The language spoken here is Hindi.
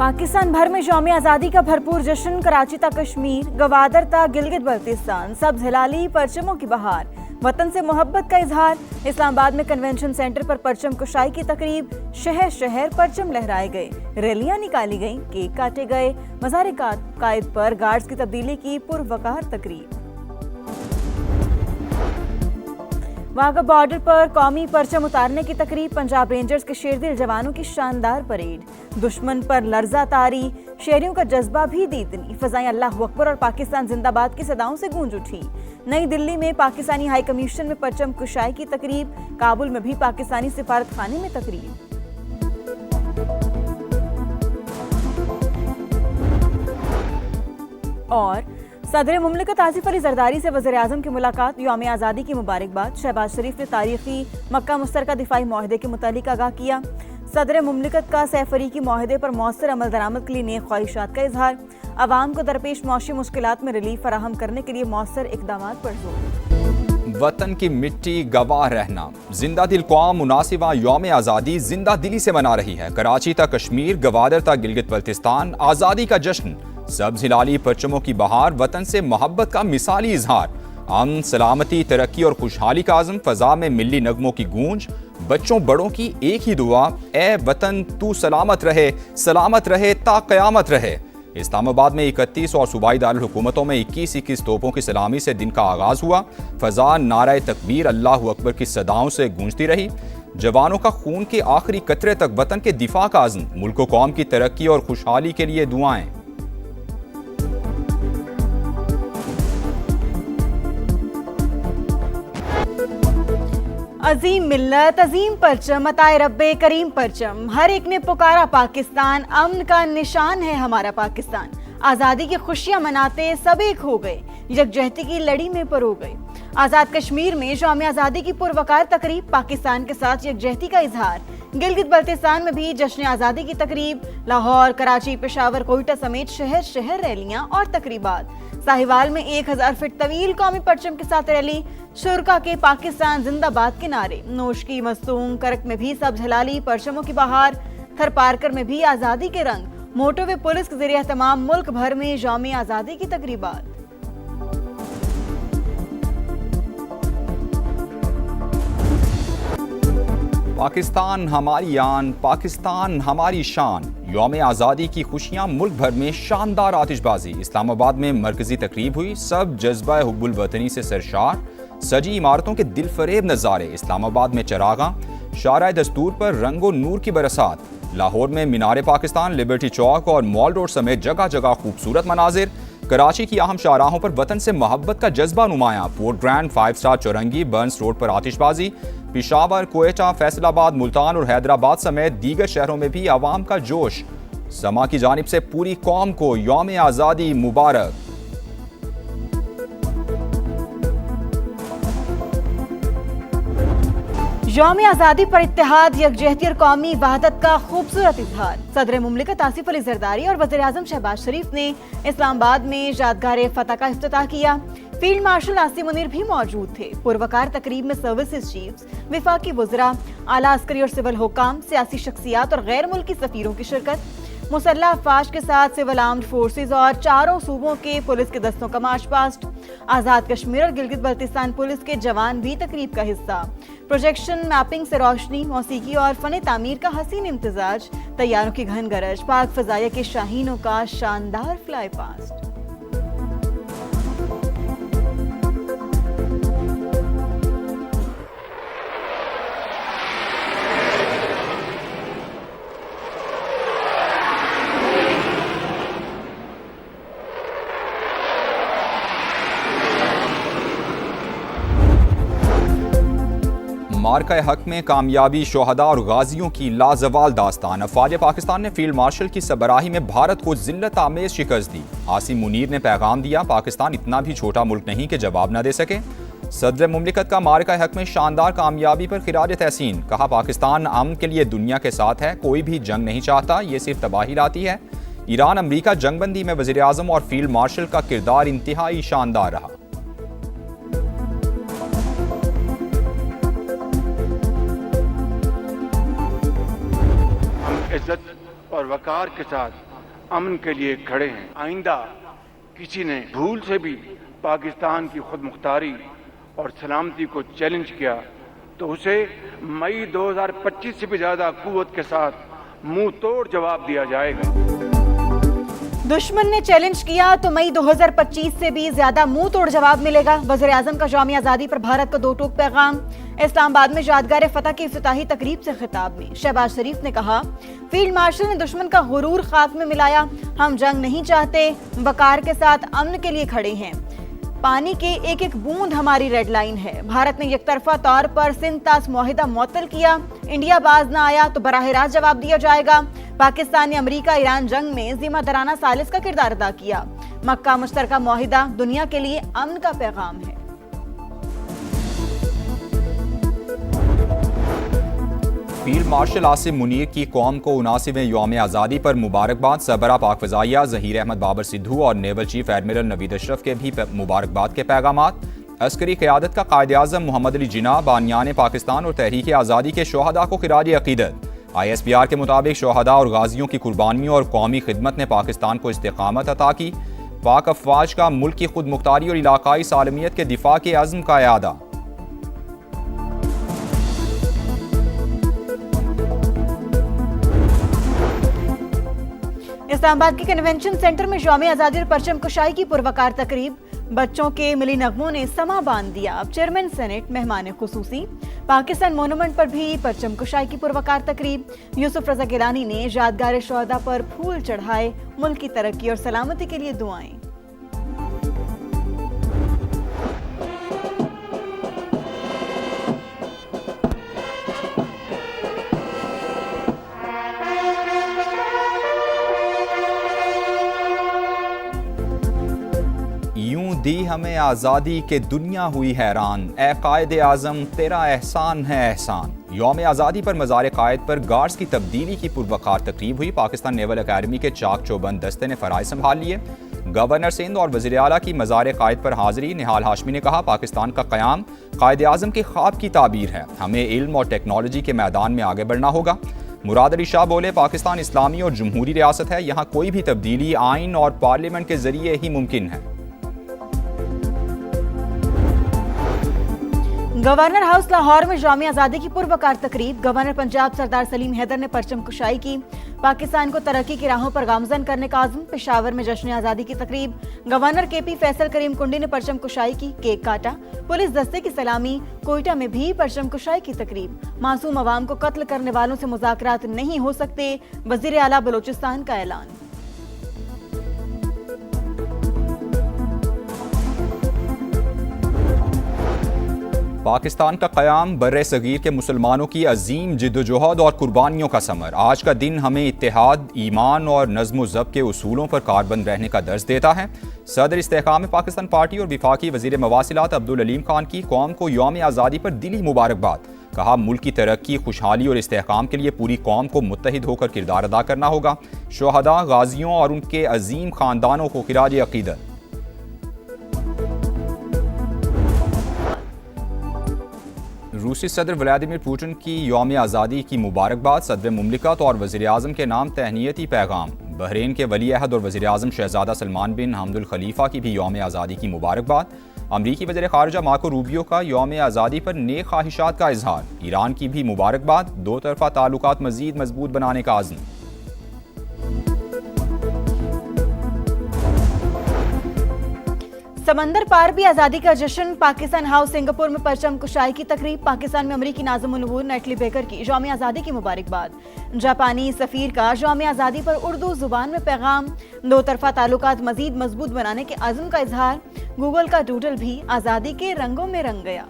पाकिस्तान भर में यौम आज़ादी का भरपूर जश्न। कराची ता कश्मीर, गवादर ता गिलगित बल्तिस्तान, सब हिलाली परचमों की बहार। वतन से मोहब्बत का इजहार। इस्लामाबाद में कन्वेंशन सेंटर पर परचम कुशाई की तकरीब। शहर शहर परचम लहराए गए, रैलियां निकाली गईं, केक काटे गए। मज़ार कायद पर गार्ड्स की तब्दीली की पुरवकार तकरीब। वाघा बॉर्डर पर कौमी परचम उतारने की तकरीब। पंजाब रेंजर्स के शेरदिल जवानों की शानदार परेड। दुश्मन पर लर्जा तारी, शहरियों का जज्बा भी दीदनी। फजाएं अल्लाह अकबर और पाकिस्तान जिंदाबाद की सदाओं से गूंज उठी। नई दिल्ली में पाकिस्तानी हाई कमीशन में परचम कुशाई की तकरीब। काबुल में भी पाकिस्तानी सिफारत खाने में तकरीब। और सदर मुमलिकत आसिफ अली जरदारी से वज़ीर आज़म की मुलाकात। यौम आज़ादी की मुबारकबाद। शहबाज शरीफ ने तारीखी मक्का मुश्तरका दिफाई माहदे के मुतालिक आगाह किया। सदर मुमलिकत का सैफरीकी माहदे पर मौसर अमल दरामद के लिए नेक ख्वाहिशात का इजहार। अवाम को दरपेश मौशी मुश्किलात में रिलीफ फराहम करने के लिए मौसर इकदामात पर जोर। वतन की मिट्टी गवाह रहना। जिंदा दिल कौम मुनासिबा यौम आज़ादी जिंदा दिली से मना रही है। कराची तक कश्मीर, गवादर तक गिलगित बल्तिस्तान, आज़ादी का जश्न, सब्ज़ हिलाली परचमों की बहार। वतन से मोहब्बत का मिसाली इजहार। अमन, सलामती, तरक्की और खुशहाली का आज़म। फ़ज़ा में मिली नगमों की गूंज। बच्चों बड़ों की एक ही दुआ, ए वतन तू सलामत रहे ता क़यामत रहे। इस्लामाबाद में 31 और सूबाई दारुल हुकूमतों में 21 तोपों की सलामी से दिन का आगाज़ हुआ। फ़ज़ा नारे तकबीर, अल्लाह अकबर की सदाओं से गूंजती रही। जवानों का खून के आखिरी कतरे तक वतन के दिफा का आज़म। मुल्क व कौम की तरक्की और खुशहाली के लिए दुआएं। अजीम मिल्लत, अजीम परचम, अताए रब्बे करीम परचम। हर एक ने पुकारा पाकिस्तान, अमन का निशान है हमारा पाकिस्तान। आज़ादी की खुशियां मनाते सब एक हो गए, यकजहती की लड़ी में परो गए। आज़ाद कश्मीर में यौम आज़ादी की पुरवकार तकरीब। पाकिस्तान के साथ यकजहती का इजहार। गिलगित बल्तिस्तान में भी जश्न आज़ादी की तकरीब। लाहौर, कराची, पेशावर, कोयटा समेत शहर शहर रैलियां और तकरीबात। साहिवाल में 1000 फीट तवील कौमी परचम के साथ रैली। शुरका के पाकिस्तान जिंदाबाद के नारे। नोशकी, मस्तूंग, करक में भी सब्ज़ हिलाली परचमों की बहार। थरपारकर में भी आज़ादी के रंग। मोटोवे पुलिस के ज़रिए तमाम मुल्क भर में यौम आज़ादी की तकरीबात। पाकिस्तान हमारी आन, पाकिस्तान हमारी शान। यौम आज़ादी की खुशियां मुल्क भर में शानदार आतिशबाजी। इस्लामाबाद में मरकजी तकरीब हुई। सब जज्बा हुब्बुल वतनी से सरशार। सजी इमारतों के दिल फरेब नज़ारे। इस्लामाबाद में चरागा, शारा दस्तूर पर रंगो नूर की बरसात। लाहौर में मीनार पाकिस्तान, लिबर्टी चौक और मॉल रोड समेत जगह जगह खूबसूरत मनाजिर। कराची की अहम शाहराहों पर वतन से मोहब्बत का जज्बा नुमाया। Port Grand, 5 star Chowrangi, Burns Road पर आतिशबाजी। पेशावर, कोयटा, फैसलाबाद, मुल्तान और हैदराबाद समेत दीगर शहरों में भी आवाम का जोश। समा की जानिब से पूरी कौम को यौम आज़ादी मुबारक। यौम आज़ादी पर इत्तेहाद, यकजहती और कौमी वहदत का खूबसूरत इजहार। सदर मुमलिकत आसिफ अली जरदारी और वज़ीर आज़म शहबाज शरीफ ने इस्लामाबाद में यादगार फतह का इफ्तिताह किया। फील्ड मार्शल आसिम मुनीर भी मौजूद थे। पुरवकार तकरीब में सर्विसेज चीफ्स, विफाकी वज़रा, आला अस्करी और सिविल हुकाम, सियासी शख्सियात और गैर मुल्की सफ़ीरों की शिरकत। मुसल्लह अफवाज के साथ सिविल आर्म्ड फोर्सेज और चारों सूबों के पुलिस के दस्तों का मार्च पास्ट। आज़ाद कश्मीर और गिलगित बल्तिस्तान पुलिस के जवान भी तकरीब का हिस्सा। प्रोजेक्शन, मैपिंग से रोशनी, मौसीकी और फन तामीर का हसीन इम्तिजाज। तैयारों की घन गरज, पाक फजाया के शाहीनों का शानदार फ्लाई पास्ट। मार्का हक में कामयाबी, शोहदा और गाजियों की लाजवाल दास्तान। अफवाज पाकिस्तान ने फील्ड मार्शल की सबराही में भारत को जिल्लत आमेज शिकस्त दी। आसिम मुनीर ने पैगाम दिया, पाकिस्तान इतना भी छोटा मुल्क नहीं कि जवाब न दे सके। सदर मुमलिकत का मार्का हक में शानदार कामयाबी पर खिराज तहसीन। कहा, पाकिस्तान अमन के लिए दुनिया के साथ है, कोई भी जंग नहीं चाहता, ये सिर्फ तबाही लाती है। ईरान अमरीका जंगबंदी में वज़ीर आज़म और फील्ड मार्शल का किरदार इंतहाई शानदार रहा। इज्जत और वकार के साथ अमन के लिए खड़े हैं। आइंदा किसी ने भूल से भी पाकिस्तान की खुद मुख्तारी और सलामती को चैलेंज किया तो उसे मई 2025 से भी ज्यादा कुव्वत के साथ मुंह तोड़ जवाब दिया जाएगा। दुश्मन ने चैलेंज किया तो मई 2025 से भी ज्यादा मुंह तोड़ जवाब मिलेगा। वज़ीर-ए-आज़म का यौम आज़ादी पर भारत को दो टूक पैगाम। इस्लामाबाद में यादगार फतह की इफ्तिताही तकरीब से खिताब में शहबाज शरीफ ने कहा, फील्ड मार्शल ने दुश्मन का गुरूर खाक में मिलाया। हम जंग नहीं चाहते, वकार के साथ अमन के लिए खड़े हैं। पानी के एक एक बूंद हमारी रेड लाइन है। भारत ने एकतरफा तौर पर सिंध तास मुआहिदा मुअत्तल किया। इंडिया बाज ना आया तो बराह रास्त जवाब दिया जाएगा। पाकिस्तान ने अमेरिका ईरान जंग में जिम्मेदाराना सालिस का किरदार अदा किया। मक्का मुश्तरका मुआहिदा दुनिया के लिए अमन का पैगाम है। फील्ड मार्शल आसिम मुनीर की कौम को 79वें यौम आज़ादी पर मुबारकबाद। सरबरा पाक फ़ज़ाइया ज़हीर अहमद बाबर सिद्धू और naval chief admiral Naveed Ashraf के भी मुबारकबाद के पैगामात। अस्करी क़यादत का कायद-ए-आज़म मोहम्मद अली जिन्ना बानियान पाकिस्तान और तहरीक आज़ादी के शोहदा को खिराज अक़ीदत। ISPR के मुताबिक शोहदा और गाजियों की कुर्बानियों और कौमी खिदमत ने पाकिस्तान को इस्तिक़ामत अता की। पाक अफ़वाज का मुल्क की खुद मुख्तारी और इलाकाई सालमियत के दिफा के अज़्म का यादा। इस्लामाबाद के कन्वेंशन सेंटर में यौम आज़ादी और परचम कुशाई की पुरवकार तकरीब। बच्चों के मिली नगमों ने समा बांध दिया। अब चेयरमैन सेनेट मेहमान खुसूसी। पाकिस्तान मोनूमेंट पर भी परचम कुशाई की पुरवकार तकरीब। यूसुफ रज़ा गिलानी ने यादगार शोहदा पर फूल चढ़ाए। मुल्क की तरक्की और सलामती के लिए दुआएं। यूं दी हमें आज़ादी के दुनिया हुई हैरान। ए कायदे आज़म तेरा एहसान है एहसान। यौम आज़ादी पर मज़ार कायद पर गार्ड्स की तब्दीली की पुरवकार तकरीब हुई। पाकिस्तान नेवल अकेडमी के चाक चौबंद दस्ते ने फ़राइज़ संभाल लिए। गवर्नर सिंध और वज़ीर आला की मज़ार कायद पर हाज़री। निहाल हाशमी ने कहा, पाकिस्तान का क़याम कायदे आज़म के ख्वाब की ताबीर है। हमें इल्म और टेक्नोलॉजी के मैदान में आगे बढ़ना होगा। मुराद अली शाह बोले, पाकिस्तान इस्लामी और जमहूरी रियासत है। यहाँ कोई भी तब्दीली आइन और पार्लियामेंट के ज़रिए ही मुमकिन है। गवर्नर हाउस लाहौर में यौम आज़ादी की पुरवकार तकरीब। गवर्नर पंजाब सरदार सलीम हैदर ने परचम कुशाई की। पाकिस्तान को तरक्की की राहों पर गामजन करने का आज़म। पेशावर में जश्न आज़ादी की तकरीब। गवर्नर KP फैसल करीम कुंडी ने परचम कुशाई की, केक काटा। पुलिस दस्ते की सलामी। कोयटा में भी परचम कुशाई की तकरीब। मासूम अवाम को कत्ल करने वालों से मुज़ाकरात नहीं हो सकते, वज़ीर आला बलोचिस्तान का ऐलान। पाकिस्तान का क़याम बर्रे सगीर के मुसलमानों की अजीम जिद्दोजहद और कुर्बानियों का समर। आज का दिन हमें इत्तेहाद, ईमान और नज़्म ज़ब्त के उसूलों पर कारबंद रहने का दर्ज देता है। सदर इस्तेहकाम पाकिस्तान पार्टी और विफाकी वज़ीर मवासिलात अब्दुल अलीम खान की कौम को यौम आज़ादी पर दिली मुबारकबाद। कहा, मुल्क की तरक्की, खुशहाली और इस्तेहकाम के लिए पूरी कौम को मुत्तहिद होकर किरदार अदा करना होगा। शोहदा, गाजियों और उनके अजीम ख़ानदानों को खिराज अक़ीदत। रूसी सदर व्लादिमीर पुतिन की यौम आज़ादी की मुबारकबाद। सदर मुमलिकत और वज़ीर आज़म के नाम तहनीती पैगाम। बहरीन के वली अहद और वज़ीर आज़म शहज़ादा सलमान बिन हमदुल खलीफा की भी यौम आज़ादी की मुबारकबाद। अमरीकी वज़ीर ख़ारिजा मार्को रूबियो का यौम आज़ादी पर नेक ख्वाहिशात का इजहार। ईरान की भी मुबारकबाद। दो तरफ़ा ताल्लुकात मज़ीद मजबूत बनाने का आज़म। समंदर पार भी आज़ादी का जश्न। पाकिस्तान हाउस सिंगापुर में परचम कुशाई की तकरीब। पाकिस्तान में अमरीकी नाज़िम-उन-नूर नेटली बेकर की यौम आज़ादी की मुबारकबाद। जापानी सफ़ीर का यौम आज़ादी पर उर्दू ज़ुबान में पैगाम। दो तरफ़ा ताल्लुकात मज़ीद मजबूत बनाने के अज़्म का इजहार। गूगल का डूडल भी आज़ादी के रंगों में रंग गया।